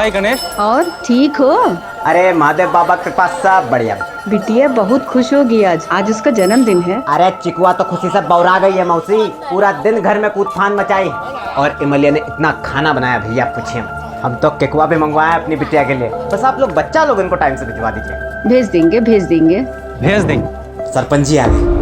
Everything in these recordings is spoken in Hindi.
भाई गणेश। और ठीक हो? अरे महादेव बाबा के पास सब बढ़िया। बिटिया बहुत खुश होगी आज उसका जन्मदिन है। अरे चिकुआ तो खुशी से बौरा गई है मौसी, पूरा दिन घर में कूदफान मचाई। और इमलिया ने इतना खाना बनाया भैया पूछिए। हम तो केकुआ भी मंगवाया अपनी बिटिया के लिए। बस आप लोग बच्चा लोग इनको टाइम से भिजवा दीजिए। भेज देंगे भेज देंगे। सरपंच जी आ गए।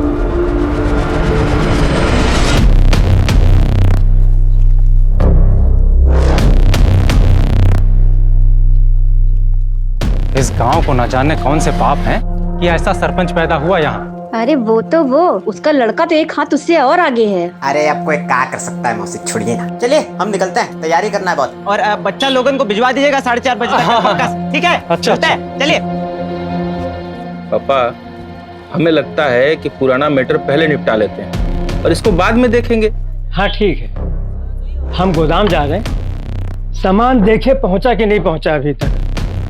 इस गांव को न जाने कौन से पाप हैं कि ऐसा सरपंच पैदा हुआ यहाँ। अरे वो उसका लड़का तो एक हाथ उससे और आगे है। अरे अब कोई क्या कर सकता है मौसी, छोड़िए ना। चलिए हम निकलते हैं, तैयारी करना है बहुत। और बच्चा लोगन को भिजवा दीजिएगा 4:30 बजे तक। ठीक है? अच्छा। चलिए। पापा, हमें लगता है कि पुराना मैटर पहले निपटा लेते हैं और इसको बाद में देखेंगे। हाँ ठीक है, हम गोदाम जा रहे हैं। सामान देखे पहुंचा कि नहीं पहुंचा अभी तक।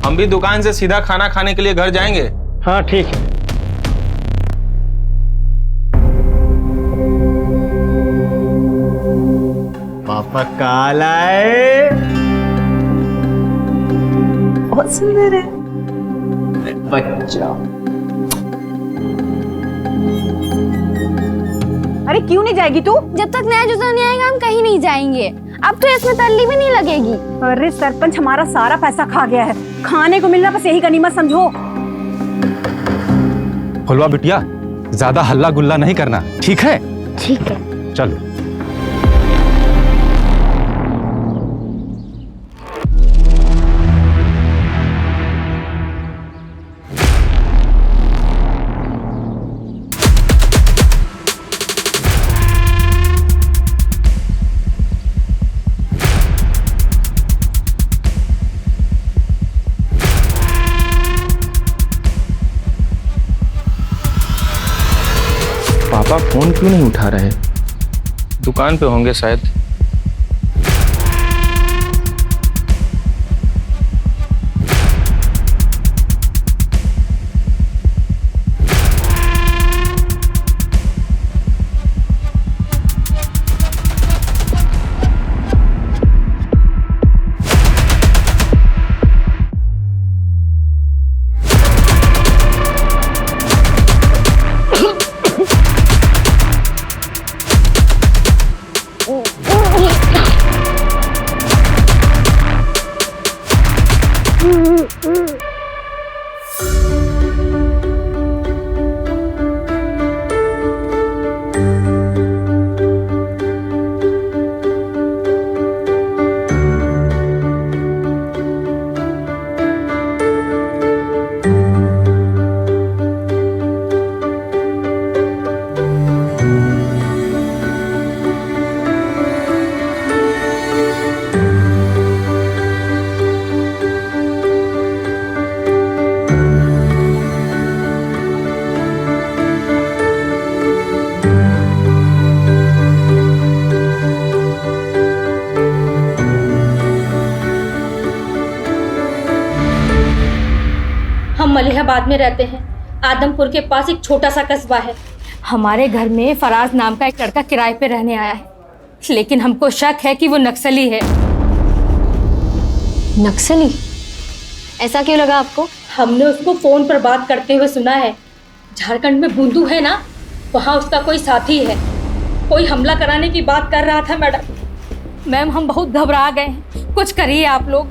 हम भी दुकान से सीधा खाना खाने के लिए घर जाएंगे। हाँ ठीक है। पापा काल आए। बहुत सुंदर है बच्चा। अरे क्यों नहीं जाएगी तू? जब तक नया जूता नहीं आएगा हम कहीं नहीं जाएंगे। अब तो इसमें तल्ली भी नहीं लगेगी। अरे सरपंच हमारा सारा पैसा खा गया है, खाने को मिलना बस यही गनीमत समझो। फुलवा बिटिया, ज्यादा हल्ला गुल्ला नहीं करना, ठीक है? ठीक है। चलो। पापा फोन क्यों नहीं उठा रहे? दुकान पे होंगे शायद। हम मलिहाबाद में रहते हैं। आदमपुर के पास एक छोटा सा कस्बा है। हमारे घर में फराज नाम का एक लड़का किराए पे रहने आया है, लेकिन हमको शक है कि वो नक्सली है। नक्सली? ऐसा क्यों लगा आपको? हमने उसको फोन पर बात करते हुए सुना है। झारखंड में बुंदू है ना, वहाँ उसका कोई साथी है। कोई हमला कराने की बात कर रहा था मैडम। मैम हम बहुत घबरा गए हैं, कुछ करिए आप लोग।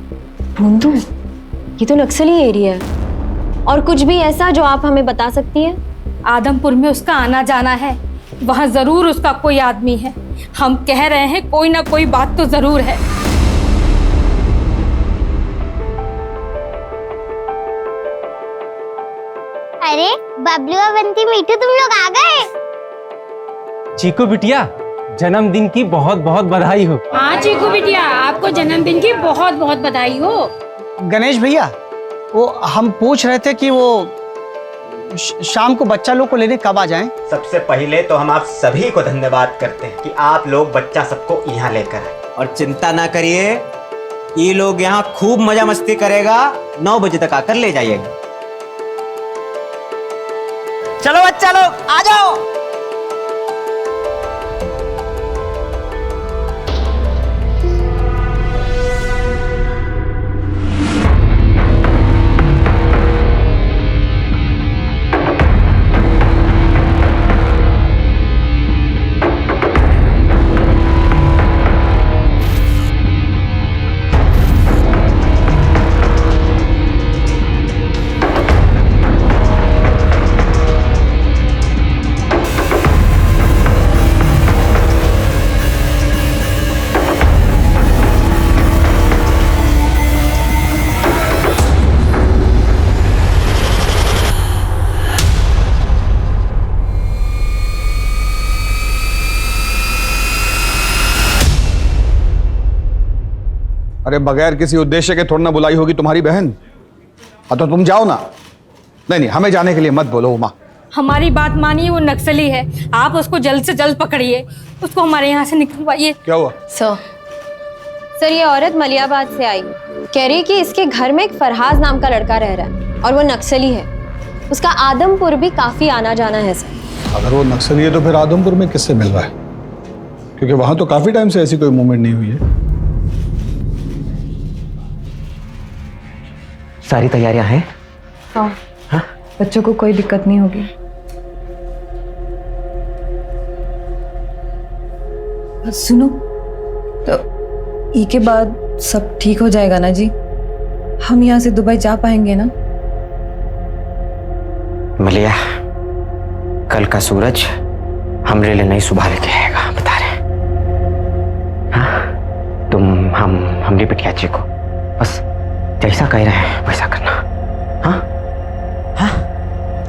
बुंदू? ये तो नक्सली एरिया है। और कुछ भी ऐसा जो आप हमें बता सकती हैं? आदमपुर में उसका आना जाना है, वहाँ जरूर उसका कोई आदमी है। हम कह रहे हैं कोई ना कोई बात तो जरूर है। अरे बबलू और बंटी मीठू तुम लोग आ गए। चीकू बिटिया, जन्मदिन की बहुत बहुत बधाई हो। हाँ चीकू बिटिया, आपको जन्मदिन की बहुत बहुत बधाई हो। गणेश भैया, वो हम पूछ रहे थे कि वो शाम को बच्चा लोग को लेने कब आ जाएं? सबसे पहले तो हम आप सभी को धन्यवाद करते हैं कि आप लोग बच्चा सबको यहाँ लेकर आए। और चिंता ना करिए, ये लोग यहाँ खूब मजा मस्ती करेगा। 9 बजे तक आकर ले जाइएगा। चलो बच्चा लोग आ जाओ। अरे बगैर किसी उद्देश्य के थोड़ा ना बुलाई होगी तुम्हारी बहन। हाँ तो तुम जाओ ना। नहीं, हमें जाने के लिए मत बोलो उमा। हमारी बात मानिए, वो नक्सली है, आप उसको जल्द से जल्द पकड़िए, उसको हमारे यहाँ से निकलवाइए। क्या हुआ? सर ये औरत मलियाबाद से आई, कह रही है कि इसके घर में एक फरहाज नाम का लड़का रह रहा है और वो नक्सली है। उसका आदमपुर भी काफी आना जाना है सर। अगर वो नक्सली है तो फिर आदमपुर में किससे मिल रहा है? क्योंकि वहां तो काफी टाइम से ऐसी कोई मूवमेंट नहीं हुई है। सारी तैयारियां हैं? हाँ, बच्चों को कोई दिक्कत नहीं होगी। सुनो, तो ई के बाद सब ठीक हो जाएगा ना जी? हम यहाँ से दुबई जा पाएंगे ना? मलिया, कल का सूरज हमरे लिए नहीं सुबह लेके आएगा, बता रहे। हाँ, तुम हमरी बिटिया जी को बस जैसा कह रहे हैं वैसा करना। हाँ हाँ,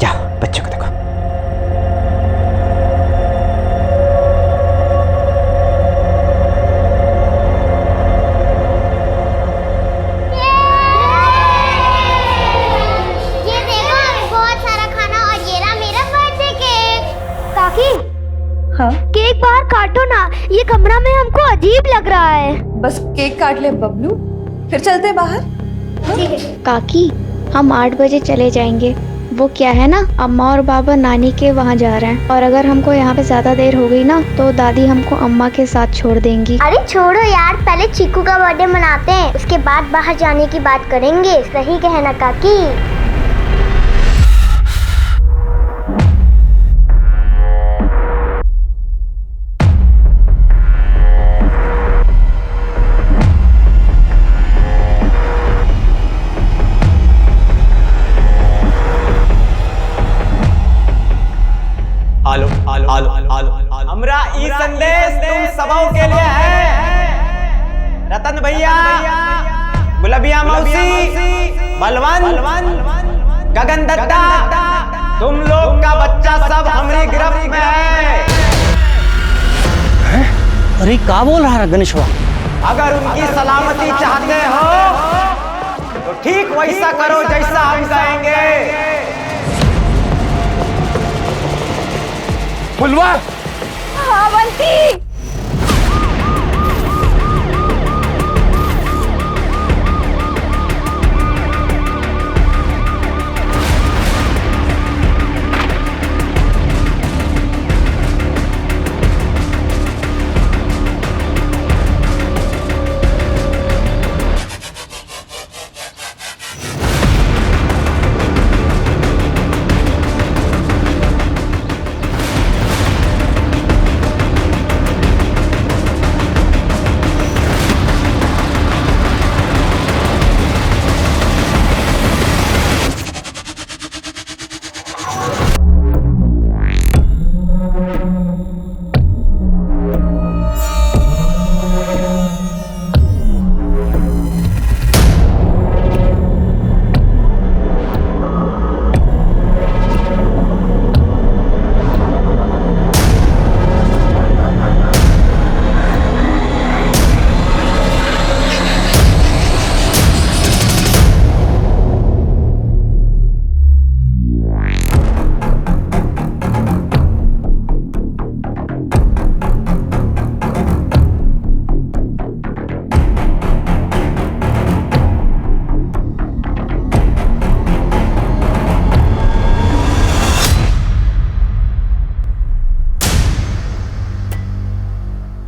जाओ बच्चों को देखो। ये देखो, बहुत सारा खाना और ये रहा मेरा बर्थडे केक। काकी, हाँ, केक बाहर काटो ना, ये कमरा में हमको अजीब लग रहा है। बस केक काट ले बबलू, फिर चलते हैं बाहर। काकी, हम 8 बजे चले जाएंगे। वो क्या है ना, अम्मा और बाबा नानी के वहाँ जा रहे हैं, और अगर हमको यहाँ पे ज्यादा देर हो गई ना तो दादी हमको अम्मा के साथ छोड़ देंगी। अरे छोड़ो यार, पहले चीकू का बर्थडे मनाते हैं, उसके बाद बाहर जाने की बात करेंगे। सही कहे ना काकी? हमरा ई संदेश तुम सबों के लिए है। रतन भैया, गुलबिया मौसी, बलवन, गगन दत्ता, तुम लोग का बच्चा सब हमारी गिरफ्त में है। अरे क्या बोल रहा है गणेशवा? अगर उनकी सलामती चाहते हो तो ठीक वैसा करो जैसा हम कहेंगे। फुलवा, हाँ बंटी,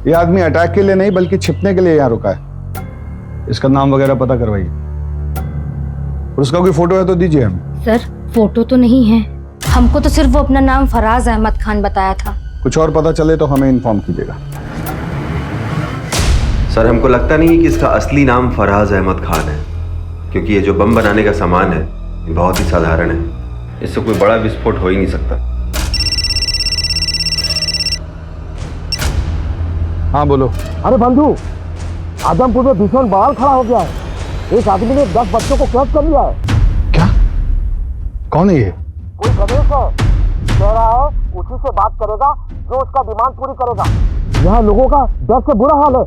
ये आदमी अटैक के लिए नहीं बल्कि छिपने के लिए यहाँ रुका है। इसका नाम वगैरह पता करवाइए, और उसका कोई फोटो है तो दीजिए हमें। सर फोटो तो नहीं है, हमको तो सिर्फ वो अपना नाम फराज अहमद खान बताया था। कुछ और पता चले तो हमें इन्फॉर्म कीजिएगा। सर हमको लगता नहीं है कि इसका असली नाम फराज अहमद खान है, क्योंकि ये जो बम बनाने का सामान है ये बहुत ही साधारण है, इससे कोई बड़ा विस्फोट हो ही नहीं सकता। हाँ बोलो। अरे बंधु, आदमपुर में भीषण बवाल खड़ा हो गया है। एक आदमी ने 10 बच्चों को कैद कर लिया है। क्या? कौन है ये? कोई गणेश है, कह रहा है उसी से बात करेगा जो उसका डिमांड पूरी करेगा। यहाँ लोगों का डर से बुरा हाल है।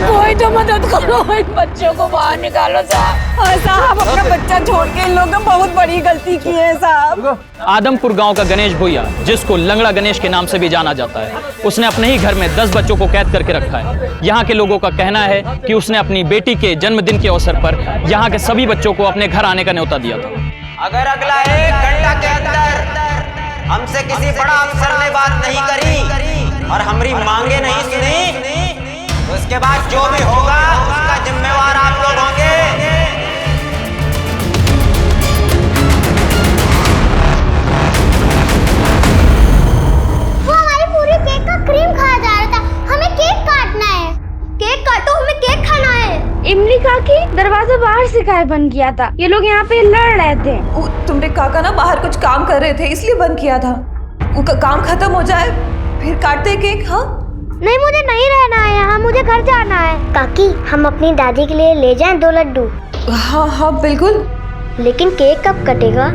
कोई तो मदद करो, इन बच्चों को बाहर निकालो साहब। साहब अपना बच्चा छोड़ के इन लोगों ने बहुत बड़ी गलती की है साहब। आदमपुर गांव का गणेश भुइया, जिसको लंगड़ा गणेश के नाम से भी जाना जाता है, उसने अपने ही घर में 10 बच्चों को कैद करके रखा है। यहाँ के लोगों का कहना है कि उसने अपनी बेटी के जन्मदिन के अवसर पर यहाँ के सभी बच्चों को अपने घर आने का न्योता दिया था। अगर अगला 1 घंटा के अंदर हमसे किसी बड़ा अफसर ने बात नहीं करी और हमारी मांगे नहीं सुनी, तो इसके बाद जो भी होगा उसका जिम्मेवार आप लोग होंगे। वो हमारी पूरी केक का क्रीम खाया जा रहा था, हमें केक काटना है। केक काटो, हमें केक खाना है। इमली काकी, दरवाजा बाहर से काहे बंद किया था? ये लोग यहाँ पे लड़ रहे थे। तुमरे काका ना बाहर कुछ काम कर रहे थे, इसलिए बंद किया था। वो काम खत्म हो जाए फिर काटते केक। हाँ नहीं, मुझे नहीं रहना है यहाँ, मुझे घर जाना है। काकी, हम अपनी दादी के लिए ले जाएं 2 लड्डू? हाँ हाँ बिल्कुल। लेकिन केक कब कटेगा?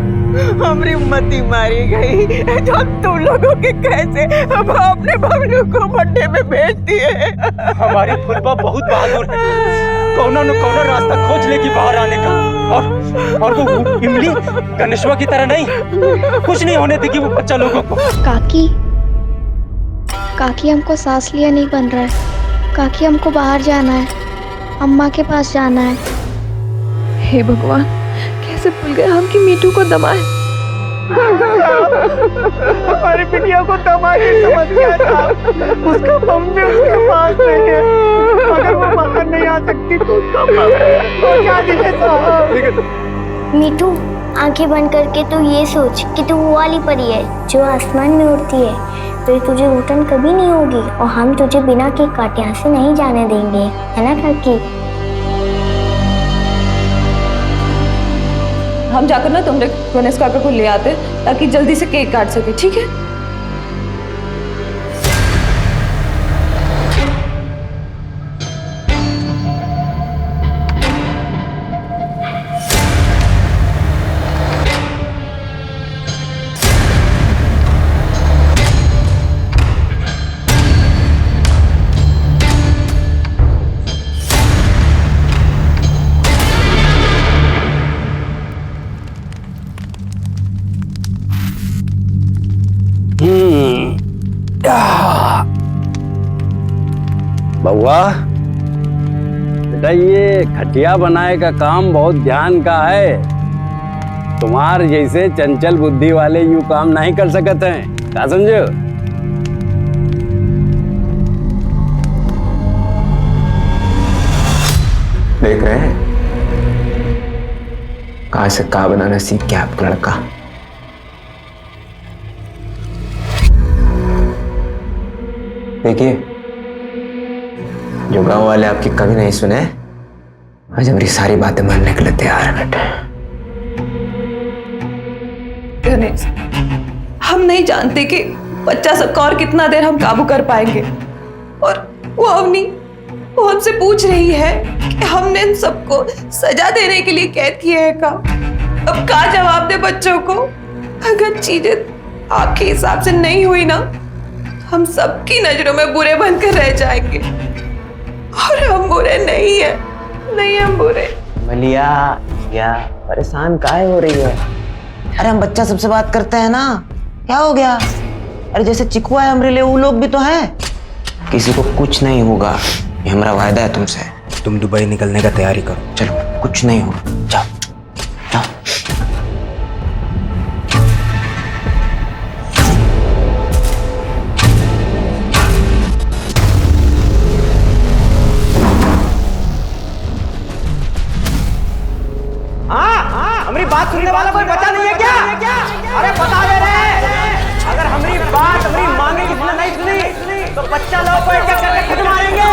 हमारी उम्मती मारी गई तो तुम लोगों के कैसे अब अपने बबलू को बर्थडे में भेज दिए। हमारी फुलबा बहुत बहादुर है, कौनो न कौनो रास्ता खोज लेगी बाहर आने का। और वो इमली गणेशवा की तरह नहीं, कुछ नहीं होने देगी वो बच्चा लोगों को। काकी हमको सांस लिया नहीं बन रहा है। काकी हमको बाहर जाना है, अम्मा के पास जाना है। हे भगवान, कैसे भूल गए हम कि मीठू को दमाए। हमारी बिटिया को दमाए समझ गया था, उसका मम्मी उसके पास नहीं है। अगर वो बाहर नहीं आ सकती तो उसका क्या दिखे? मीठू, आंखें बंद करके तू ये सोच कि तू वो वाली परी है जो आसमान में उड़ती है। फिर तुझे घुटन कभी नहीं होगी और हम तुझे बिना केक काटे यहाँ से नहीं जाने देंगे, है ना काकी? हम जाकर ना तुमरे गणेश काका को ले आते ताकि जल्दी से केक काट सके, ठीक है? बउआ बेटा, ये खटिया बनाए का काम बहुत ध्यान का है। तुम्हार जैसे चंचल बुद्धि वाले यूं काम नहीं कर सकते हैं, क्या समझो? देख रहे हैं कहां से का बनाना सीख गया आपका लड़का। देखिए, जो गांव वाले आपकी कभी नहीं सुने, आज हमारी सारी बातें मानने के लिए तैयार है बेटे। गणेश, हम नहीं जानते कि बच्चा सबका और कितना देर हम काबू कर पाएंगे। और वो अवनी, वो हमसे पूछ रही है कि हमने इन सबको सजा देने के लिए कैद किया है का। अब क्या जवाब दे बच्चों को? अगर चीजें आपके हिसाब से नहीं हुई ना, हम सबकी नजरों में बुरे बनकर रह जाएंगे। और हम बुरे नहीं है, नहीं हम बुरे। मलिया, क्या परेशान काहे हो रही है? अरे हम बच्चा सबसे बात करते हैं ना, क्या हो गया? अरे जैसे चिकुआ है हमारे लिए, वो लोग भी तो हैं। किसी को कुछ नहीं होगा, ये हमारा वायदा है तुमसे। तुम दुबई निकलने का तैयारी करो, चलो, कुछ नहीं होगा, जाओ जाओ। हमारी बात सुनने वाला कोई बचा नहीं है क्या? अरे बता दे रहे, अगर हमारी बात हमारी मांगे किसने नहीं सुनी तो बच्चा लोग को एक-एक करके खुद मारेंगे।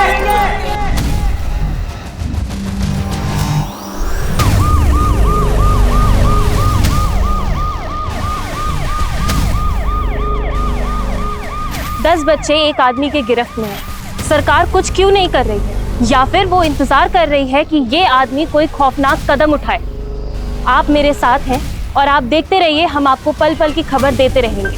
दस बच्चे एक आदमी के गिरफ्त में हैं। सरकार कुछ क्यों नहीं कर रही है? या फिर वो इंतजार कर रही है कि ये आदमी कोई खौफनाक कदम उठाए। आप मेरे साथ हैं और आप देखते रहिए, हम आपको पल पल की खबर देते रहेंगे।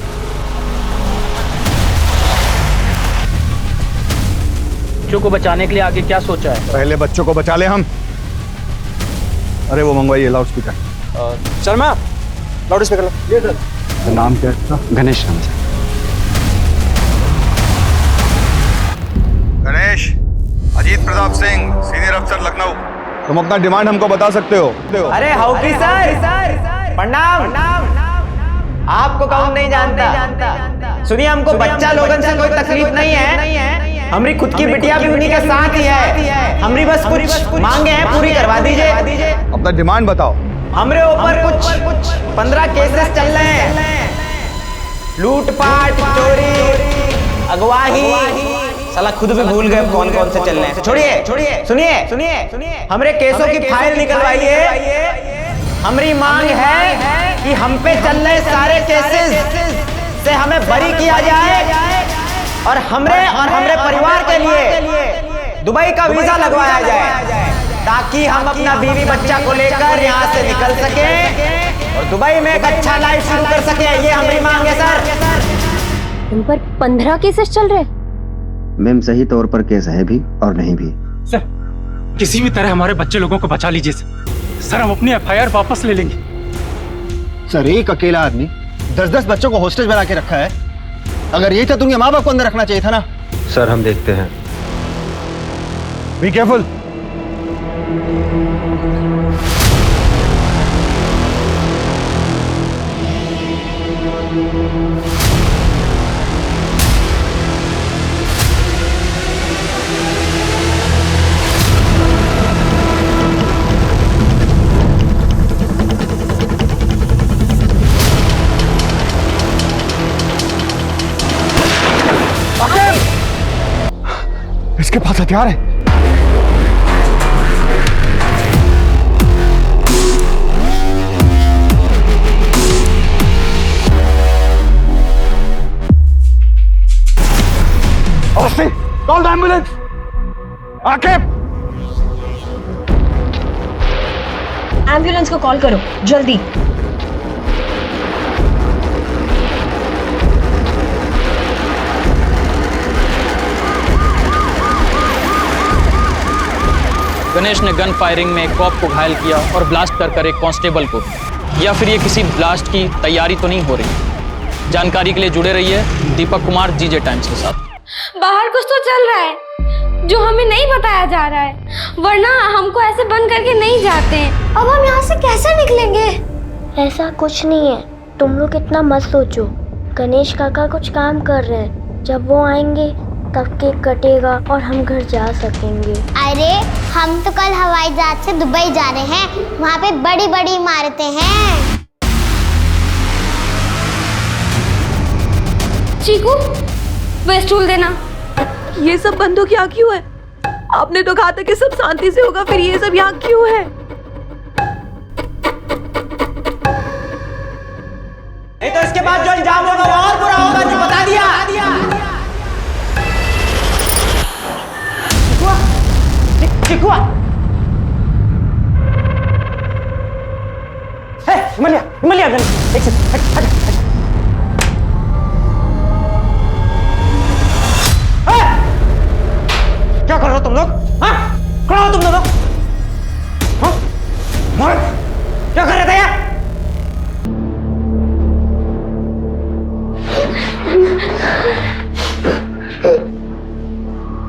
बच्चों को बचाने के लिए आगे क्या सोचा है? पहले बच्चों को बचा ले हम। अरे वो मंगवाइए loudspeaker. Sharma loudspeaker लो। ये सर। नाम क्या है इसका? गणेश नाम से। गणेश, अजीत प्रताप सिंह, सीनियर अफसर लखनऊ। तुम अपना डिमांड हमको बता सकते हो। अरे हाउकी सर, प्रणाम। आपको कौन नहीं जानता। सुनिए, हमको बच्चा लोगन से कोई तकलीफ नहीं है। हमारी खुद की बिटिया भी उन्हीं के साथ ही है। हमारी बस कुछ मांगे हैं, पूरी करवा दीजिए। अपना डिमांड बताओ। हमरे ऊपर कुछ 15 केसेस चल रहे हैं। लूटपाट, चोरी, अगवाही। साला खुद भी भूल गए कौन कौन से चल रहे हैं। छोड़िए, सुनिए। हमरे केसों की फाइल निकलवाइए। हमारी मांग है कि हम पे चल रहे सारे केसेस से हमें बरी किया जाए और हमरे परिवार के लिए दुबई का वीजा लगवाया जाए, ताकि हम अपना बीवी बच्चा को लेकर यहाँ से निकल सके और दुबई में एक अच्छा लाइफ शुरू कर सके। ये हमारी मांग है सर। उन पर 15 केसेस चल रहे हैं। मैम सही तौर पर केस है भी और नहीं भी। सर, किसी भी तरह हमारे बच्चे लोगों को बचा लीजिए सर। हम अपनी FIR वापस ले लेंगे। सर, एक अकेला आदमी 10-10 बच्चों को हॉस्टेज बना के रखा है। अगर यही था तो उनके माँ बाप को अंदर रखना चाहिए था ना। सर हम देखते हैं। Be careful. इसके पास हथियार है। Call the ambulance. आके एम्बुलेंस को कॉल करो जल्दी। गणेश ने गन फायरिंग में एक कॉप को घायल किया और ब्लास्ट कर एक कांस्टेबल को भी। या फिर ये किसी ब्लास्ट की तैयारी तो नहीं हो रही? जानकारी के लिए जुड़े रहिए दीपक कुमार जीजे टाइम्स के साथ। बाहर कुछ तो चल रहा है जो हमें नहीं बताया जा रहा है, वरना हमको ऐसे बंद करके नहीं जाते। अब हम यहाँ से कैसे निकलेंगे? ऐसा कुछ नहीं है, तुम लोग इतना मत सोचो। गणेश काका कुछ काम कर रहे हैं, जब वो आएंगे तब केक कटेगा और हम घर जा सकेंगे। अरे हम तो कल हवाई जहाज से दुबई जा रहे हैं, वहाँ पे बड़ी बड़ी इमारतें हैं। चीकू, वह स्टूल देना। ये सब बंदों की यहाँ क्यों है? आपने तो कहा था कि सब शांति से होगा, फिर ये सब यहाँ क्यों है? नहीं तो इसके बाद जो अंजाम होगा वो और बुरा होगा, जो बता दिया। चिकुआ, हिमालय एक सेकंड, क्या कर रहे हो तुम लोग? खड़ा हो तुम लोग। क्या कर रहे थे यार?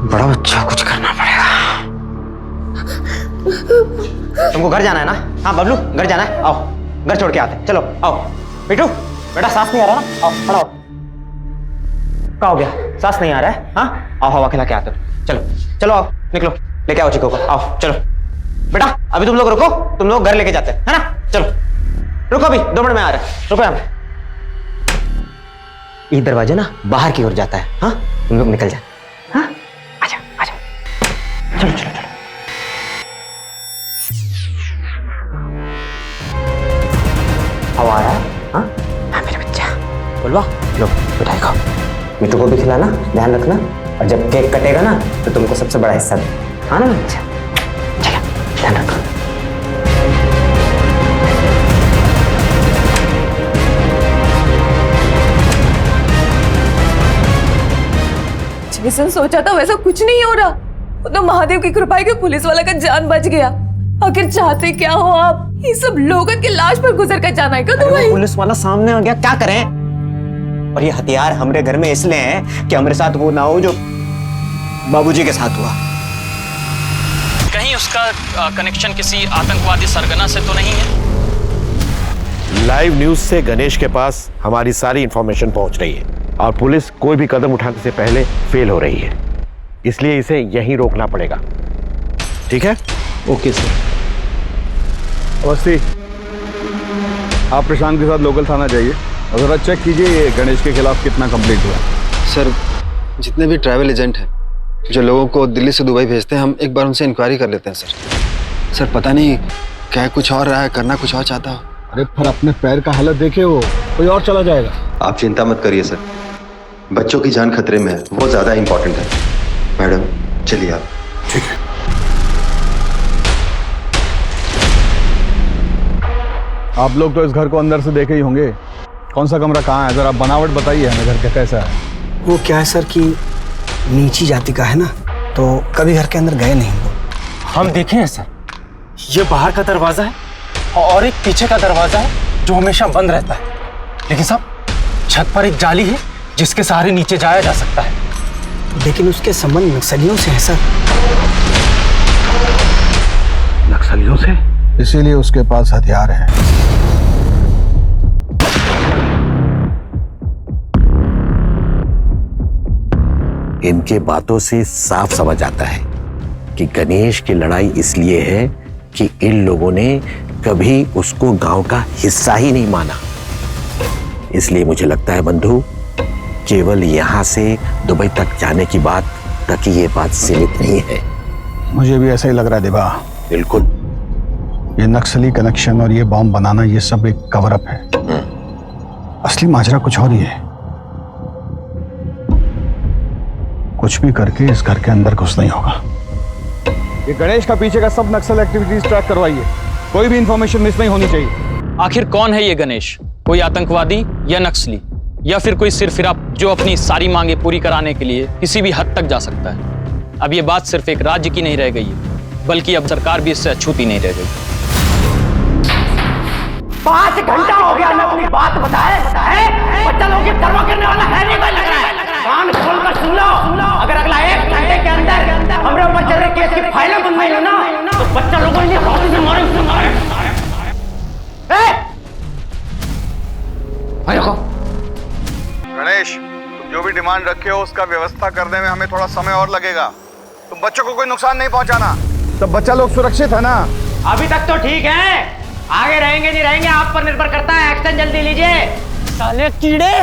बड़ा बच्चा, कुछ करना पड़ेगा। तुमको घर जाना है ना? हाँ बबलू, घर जाना है, आओ घर छोड़ के आते। चलो आओ। बिट्टू बेटा, सांस नहीं आ रहा ना? आओ खड़ा हो। क्या हो गया? सांस नहीं आ रहा है? हाँ आओ, हवा खिला के आते। चलो चलो आओ, निकलो, लेके आओ चिको को। आओ चलो बेटा, अभी तुम लोग रुको, तुम लोग घर लेके जाते हैं, है ना? चलो रुको, अभी 2 मिनट में आ रहे हैं, रुको। यहाँ ये दरवाजा ना बाहर की ओर जाता है। हाँ तुम लोग निकल जाए। हाँ आजा आजा, चलो चलो चलो। हवा आ रहा है? हाँ हाँ मेरे बच्चा, बोलवा लो मिठाई खाओ। मिट्टू को भी खिलाना, ध्यान रखना, और जब केक कटेगा ना तो तुमको सबसे बड़ा हिस्सा दे। हाँ ना मेरे बच्चा? चलो ध्यान रखो। जैसा सोचा था वैसा कुछ नहीं हो रहा। तो महादेव की कृपा है कि पुलिस वाला का जान बच गया। आखिर चाहते क्या हो आप? ये सब लोगों की लाश पर गुजर कर जाना है क्या तुम्हें? पुलिस वाला सामने आ गया, क्या करें? और ये हथियार हमारे घर में इसलिए है कि हमारे साथ वो ना हो जो बाबूजी के साथ हुआ। कहीं उसका कनेक्शन किसी आतंकवादी सरगना से तो नहीं है? लाइव न्यूज से गणेश के पास हमारी सारी इंफॉर्मेशन पहुंच रही है और पुलिस कोई भी कदम उठाने से पहले फेल हो रही है, इसलिए इसे यहीं रोकना पड़ेगा। ठीक है? Okay sir. अवस्थी, आप प्रशांत के साथ लोकल थाना जाइए और जरा चेक कीजिए ये गणेश के खिलाफ कितना कंप्लीट हुआ। सर, जितने भी ट्रैवल एजेंट हैं जो लोगों को दिल्ली से दुबई भेजते हैं, हम एक बार उनसे इंक्वायरी कर लेते हैं सर। सर पता नहीं क्या कुछ और रहा है, करना कुछ और चाहता हो। अरे फिर अपने पैर का हालत देखे, वो कोई और चला जाएगा। आप चिंता मत करिए सर, बच्चों की जान खतरे में है, वो ज्यादा इंपॉर्टेंट है। मैडम चलिए आप। ठीक है। आप लोग तो इस घर को अंदर से देखे ही होंगे। कौन सा कमरा कहाँ है, जरा बनावट बताइए हमें, घर का कैसा है? वो क्या है सर कि नीची जाति का है ना, तो कभी घर के अंदर गए नहीं वो। हम देखे हैं सर, ये बाहर का दरवाजा है और एक पीछे का दरवाजा है जो हमेशा बंद रहता है, लेकिन साहब छत पर एक जाली है जिसके सहारे नीचे जाया जा सकता है। लेकिन उसके संबंध नक्सलियों से है सर। नक्सलियों से? इसीलिए उसके पास हथियार है। इनके बातों से साफ समझ आता है कि गणेश की लड़ाई इसलिए है कि इन लोगों ने कभी उसको गांव का हिस्सा ही नहीं माना। इसलिए मुझे लगता है बंधु, केवल यहां से दुबई तक जाने की बात तक ये बात सीमित नहीं है। मुझे भी ऐसा ही लग रहा है देवा। बिल्कुल। ये नक्सली कनेक्शन और ये बॉम्ब बनाना, ये सब एक कवर अप है। असली माजरा कुछ और ही है। कुछ भी करके इस घर के अंदर घुसना ही होगा। ये गणेश का पीछे का सब नक्सल एक्टिविटीज ट्रैक करवाइए, कोई भी इंफॉर्मेशन मिस नहीं होनी चाहिए। आखिर कौन है ये गणेश? कोई आतंकवादी या नक्सली, या फिर कोई सिरफिरा जो अपनी सारी मांगे पूरी कराने के लिए किसी भी हद तक जा सकता है? अब ये बात सिर्फ एक राज्य की नहीं रह गई है, बल्कि अब सरकार भी इससे अछूती नहीं रह गई। 5 घंटा हो गया मैं अपनी बात बताए बच्चा लोग धर्मा करने वाला है नहीं कोई लग रहा है। कान खोलकर सुन लो, अगर अगला 1 घंटे के अंदर हमरे ऊपर चल रहे केस की फाइलें बंद नहीं हो ना, तो बच्चा लोगों ने हौसले से मारे उससे मारे। गणेश, तुम जो भी डिमांड रखे हो उसका व्यवस्था करने में हमें थोड़ा समय और लगेगा। तुम बच्चों को कोई नुकसान नहीं पहुंचाना। सब बच्चा लोग सुरक्षित है ना? अभी तक तो ठीक है, आगे रहेंगे नहीं रहेंगे आप पर निर्भर करता है। एक्शन जल्दी लीजिए। साले कीड़े,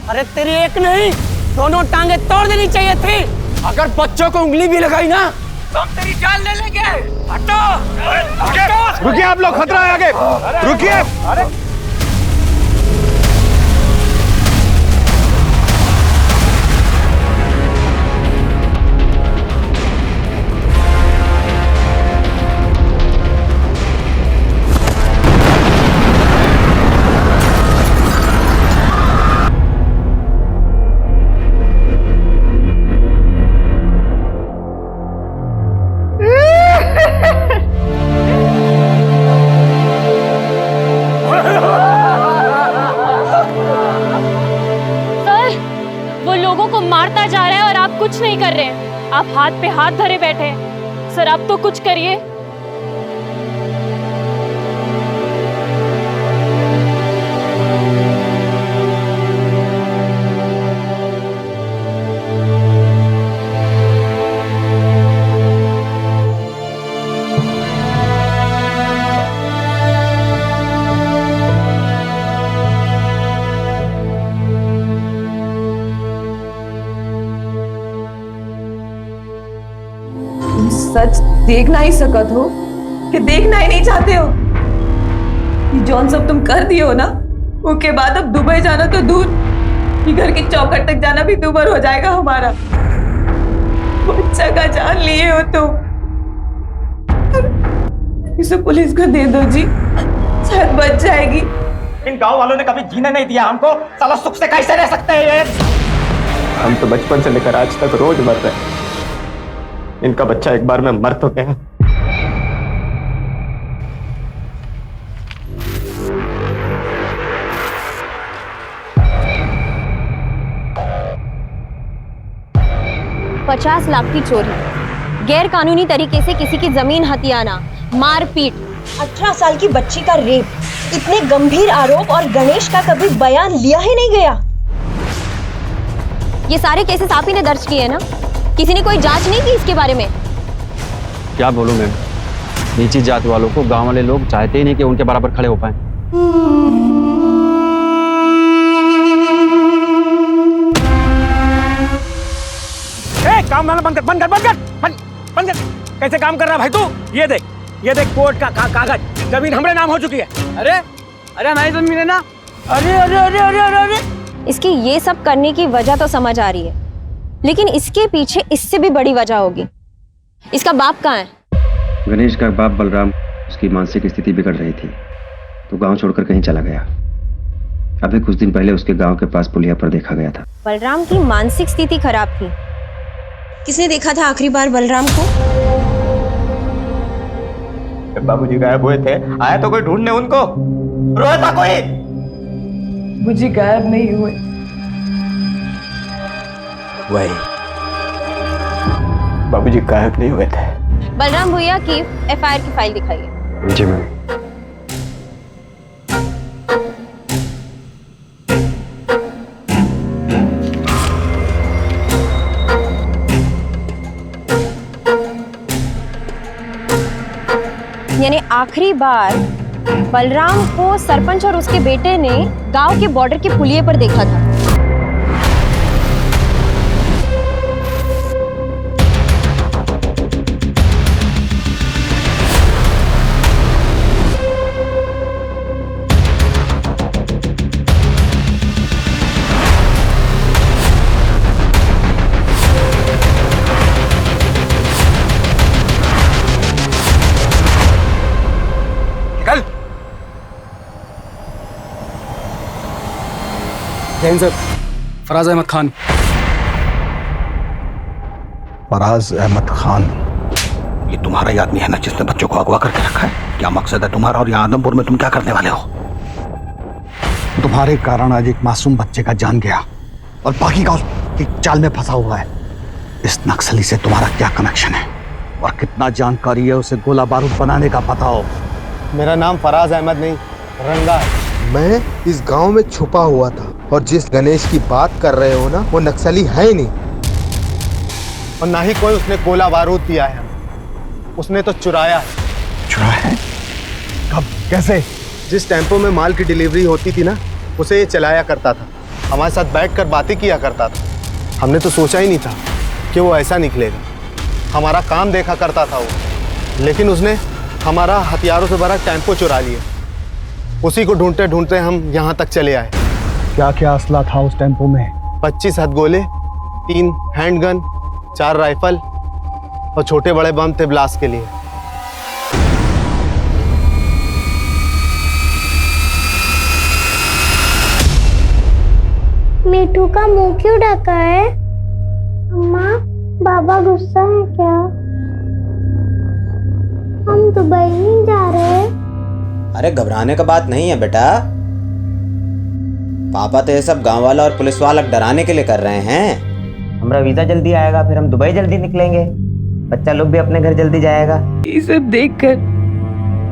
अरे तेरी एक नहीं दोनों टांगे तोड़ देनी चाहिए थी। अगर बच्चों को उंगली भी लगाई ना तो हम तेरी जान ले लेंगे। हटो। रुकिए आप लोग, खतरा है आगे, रुकिए। मारता जा रहा है और आप कुछ नहीं कर रहे हैं। आप हाथ पे हाथ धरे बैठे हैं। सर आप तो कुछ करिए। सच देख ना ही सकत हो कि देखना ही नहीं चाहते हो? ये जौन सब तुम कर दिए हो ना, उसके बाद अब दुबई जाना तो दूर, ये घर की चौखट तक जाना भी दूभर हो जाएगा हमारा। बच्चा का जान लिए हो तुम, इसे पुलिस को दे दो जी, शायद बच जाएगी। इन गांव वालों ने कभी जीने नहीं दिया हमको, साला सुख से कैसे रह सकते हैं ये? हम तो बचपन से लेकर आज तक रोज मर रहे हैं, इनका बच्चा एक बार में मर तो गया। $50 लाख की चोरी, गैर कानूनी तरीके से किसी की जमीन हथियाना, मारपीट, 18 साल की बच्ची का रेप, इतने गंभीर आरोप और गणेश का कभी बयान लिया ही नहीं गया। ये सारे केसेस आप ही ने दर्ज किए हैं ना? किसी ने कोई जांच नहीं की इसके बारे में? क्या बोलूं मैम, नीची जात वालों को गांव वाले लोग चाहते ही नहीं कि उनके बराबर खड़े हो पाए। काम वाला बंद कर। कैसे काम कर रहा है भाई तू? ये देख कोर्ट का कागज, जमीन हमरे नाम हो चुकी है। अरे हमारी जमीन है ना। अरे इसकी ये सब करने की वजह तो समझ आ रही है, लेकिन इसके पीछे इससे भी बड़ी वजह होगी। इसका बाप कहाँ है? गणेश का बाप बलराम, उसकी मानसिक स्थिति बिगड़ रही थी तो गांव छोड़कर कहीं चला गया। अभी कुछ दिन पहले उसके गांव के पास पुलिया पर देखा गया था। बलराम की मानसिक स्थिति खराब थी। किसने देखा था आखिरी बार बलराम को? बाबूजी गायब हुए थे, आया तो कोई ढूंढने उनको? रोया था कोई? मुझे गायब नहीं हुए। वही बाबूजी गायब नहीं हुए थे। बलराम भैया की FIR की फाइल दिखाइए। जी मैम। यानी आखिरी बार बलराम को सरपंच और उसके बेटे ने गांव के बॉर्डर के पुलिये पर देखा था। जैन सर, फराज अहमद खान। फराज अहमद खान, ये तुम्हारा ही आदमी है ना जिसने बच्चों को अगवा करके रखा है? क्या मकसद है तुम्हारा और यहाँ आदमपुर में तुम क्या करने वाले हो? तुम्हारे कारण आज एक मासूम बच्चे का जान गया और बाकी का उसकी चाल में फंसा हुआ है। इस नक्सली से तुम्हारा क्या कनेक्शन है और कितना जानकारी है उसे गोला बारूद बनाने का पता हो? मेरा नाम फराज अहमद नहीं, रंगा है। मैं इस गांव में छुपा हुआ था और जिस गणेश की बात कर रहे हो ना, वो नक्सली है ही नहीं और ना ही कोई उसने गोला बारूद दिया है। उसने तो चुराया है। चुराया है? कब, कैसे? जिस टेम्पो में माल की डिलीवरी होती थी ना, उसे ये चलाया करता था, हमारे साथ बैठकर बातें किया करता था। हमने तो सोचा ही नहीं था कि वो ऐसा निकलेगा। हमारा काम देखा करता था वो, लेकिन उसने हमारा हथियारों से भरा टेम्पो चुरा लिया। उसी को ढूंढते ढूंढते हम यहाँ तक चले आए। क्या क्या असला था उस टेम्पो में? 25 हथगोले, 3 हैंडगन, 4 राइफल और छोटे बड़े बम थे ब्लास्ट के लिए। मीठू का मुंह क्यों ढका है? अम्मा, बाबा गुस्सा है क्या? हम दुबई नहीं जा रहे। अरे घबराने का बात नहीं है बेटा, पापा तो ये सब गांव वाला और पुलिस वाला डराने के लिए कर रहे हैं। हमारा वीजा जल्दी आएगा, फिर हम दुबई जल्दी निकलेंगे, बच्चा लोग भी अपने घर जल्दी जाएगा। ये सब देखकर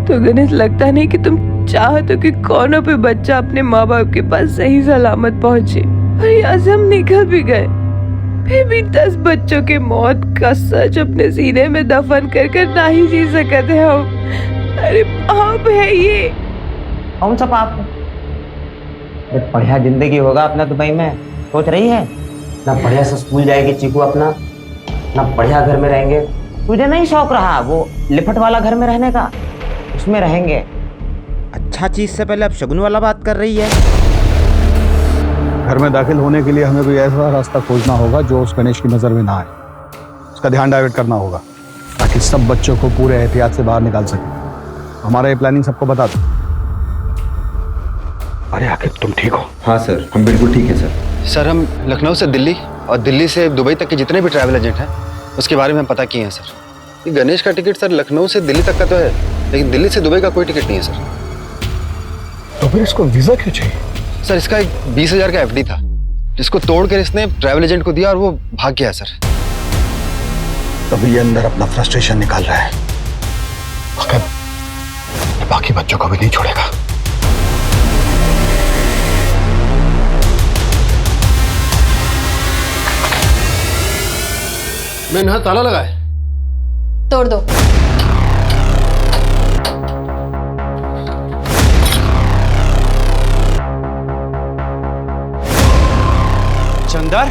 तो गणेश लगता नहीं कि तुम चाहते कि कौनों पे बच्चा अपने माँ बाप के पास सही सलामत पहुंचे। और यहाँ से हम निकल भी गए, फिर भी 10 बच्चों के मौत का सच अपने सीने में दफन कर कर ना ही जी सकते हम। अरे पाप है ये। कौन सा पाप है? बढ़िया जिंदगी होगा अपना दुबई में, सोच रही है ना? बढ़िया से स्कूल जाएगी चीकू अपना, ना बढ़िया घर में रहेंगे। तुझे नहीं शौक रहा वो लिपट वाला घर में रहने का? उसमें रहेंगे। अच्छा चीज से पहले अब शगुन वाला बात कर रही है। घर में दाखिल होने के लिए हमें कोई ऐसा रास्ता खोजना होगा जो उस गणेश की नजर में ना आए। उसका ध्यान डाइवर्ट करना होगा ताकि सब बच्चों को पूरे एहतियात से बाहर निकाल सके। हमारा ये प्लानिंग सबको बता दो। अरे आखिर तुम ठीक हो? हाँ सर, हम बिल्कुल ठीक है सर। सर, हम लखनऊ से दिल्ली और दिल्ली से दुबई तक के जितने भी ट्रैवल एजेंट हैं, उसके बारे में पता किए हैं सर। ये गणेश का टिकट सर लखनऊ से दिल्ली तक का तो है, लेकिन दिल्ली से दुबई का कोई टिकट नहीं है सर। तो फिर इसको वीजा क्यों चाहिए? सर इसका एक 20,000 का एफडी था, जिसको तोड़कर इसने ट्रैवल एजेंट को दिया और वो भाग गया सर। तभी ये अंदर अपना फ्रस्ट्रेशन निकाल रहा है, मगर ये बाकी बच्चों को भी नहीं छोड़ेगा। मैंने यहाँ ताला लगा है। तोड़ दो। चंदर,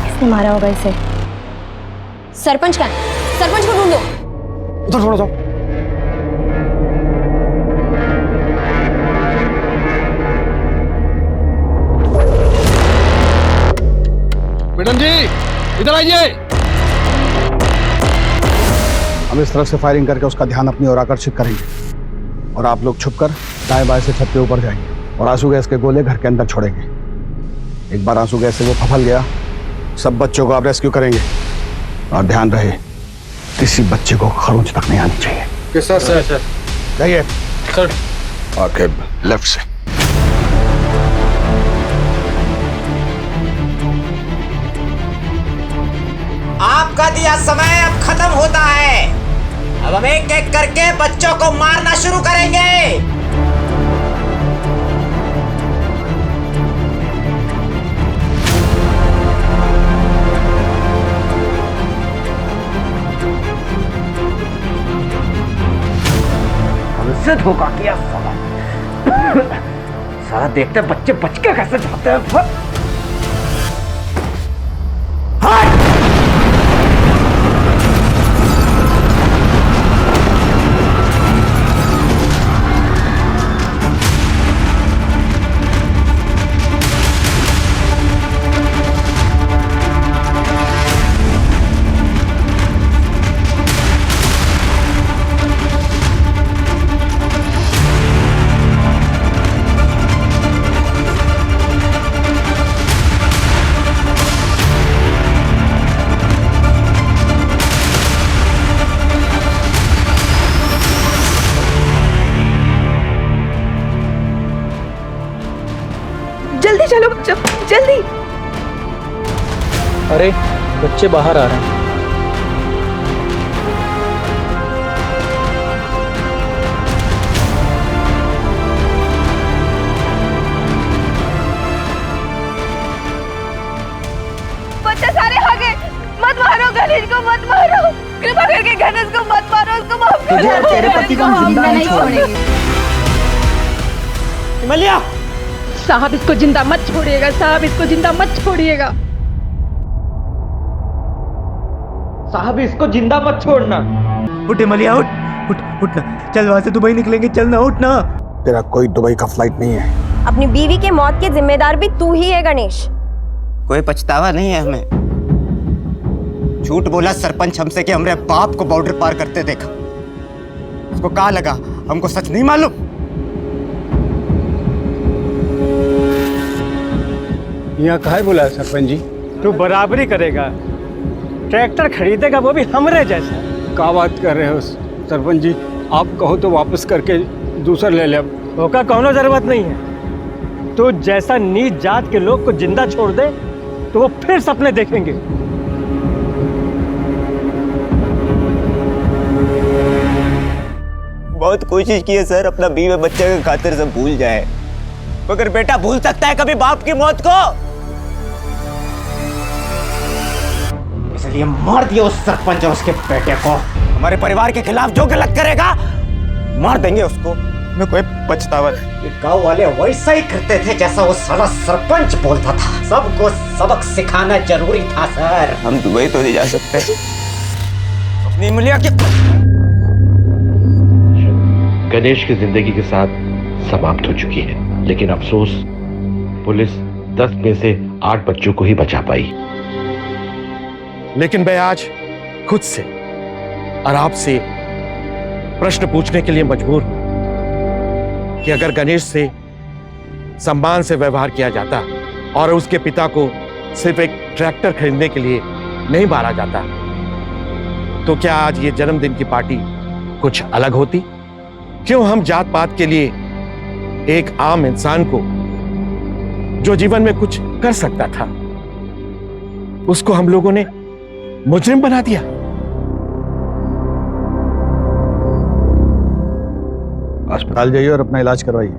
किसने मारा होगा इसे? सरपंच का, सरपंच को ढूंढो। उधर थोड़ा जाओ। मैडम जी इधर आइए। हम इस तरफ से फायरिंग करके उसका ध्यान अपनी ओर आकर्षित करेंगे और आप लोग छुपकर दाएं बाएं से छत के ऊपर जाएंगे और आंसू गैस के गोले घर के अंदर छोड़ेंगे। एक बार आंसू गैस से वो फफल गया, सब बच्चों को आप रेस्क्यू करेंगे और ध्यान रहे किसी बच्चे को खरोंच तक नहीं आनी चाहिए। किस सर? सर जाइए सर। आके लेफ्ट से। आपका दिया समय अब खत्म होता है। अब हम एक एक करके बच्चों को मारना शुरू करेंगे। हमसे धोखा किया साला। साला देखते बच्चे बच के कैसे जाते हैं। जल्दी चलो बच्चों, जल्दी। अरे बच्चे बाहर आ रहे हैं। बच्चे सारे आ गए। मत मारो गणेश को, मत मारो। कृपा करके गणेश को मत मारो, उसको माफ कर दो। तेरे पति को हम जिंदा नहीं छोड़ेंगे। हिमालया साहब इसको जिंदा मत छोड़िएगा, साहब इसको जिंदा मत छोड़िएगा। साहब इसको जिंदा मत छोड़ना। उठ हिमालया, उठ उठ उठ ना। चल वहां से दुबई निकलेंगे, चल ना, उठ ना। तेरा कोई दुबई का फ्लाइट नहीं है। अपनी बीवी के मौत के जिम्मेदार भी तू ही है गणेश। कोई पछतावा नहीं है हमें। झूठ बोला सरपंच हमसे कि हमरे बाप को बॉर्डर पार करते देखा। उसको कहा लगा हमको सच नहीं मालूम। यहाँ काहे बुलाया सरपंच जी? तू बराबरी करेगा, ट्रैक्टर खरीदेगा वो भी हमरे जैसा। क्या बात कर रहे हो सरपंच जी? आप कहो तो वापस करके दूसरा ले ले। ओका कोनो जरूरत नहीं है। तो जैसा नीच जात के लोग को जिंदा छोड़ दे तो वो फिर सपने देखेंगे। बहुत कोशिश की है सर, अपना बीवी बच्चे के खातिर सब भूल जाए, मगर बेटा भूल सकता है कभी बाप की मौत को? इसलिए मार दिया उस सरपंच और उसके बेटे को। हमारे परिवार के खिलाफ जो गलत करेगा मार देंगे उसको। मैं कोई पछतावा नहीं। गांव वाले वैसा ही करते थे जैसा वो साला सरपंच बोलता था। सबको सबक सिखाना जरूरी था सर। हम दुबई तो नहीं जा सकते। अपनी मुलिया के गणेश की जिंदगी के साथ समाप्त हो चुकी है, लेकिन अफसोस पुलिस 10 में से 8 बच्चों को ही बचा पाई। लेकिन मैं आज खुद से और आपसे प्रश्न पूछने के लिए मजबूर हूं कि अगर गणेश से सम्मान से व्यवहार किया जाता और उसके पिता को सिर्फ एक ट्रैक्टर खरीदने के लिए नहीं मारा जाता, तो क्या आज ये जन्मदिन की पार्टी कुछ अलग होती? क्यों हम जात पात के लिए एक आम इंसान को, जो जीवन में कुछ कर सकता था, उसको हम लोगों ने मुजरिम बना दिया? अस्पताल जाइए और अपना इलाज करवाइए।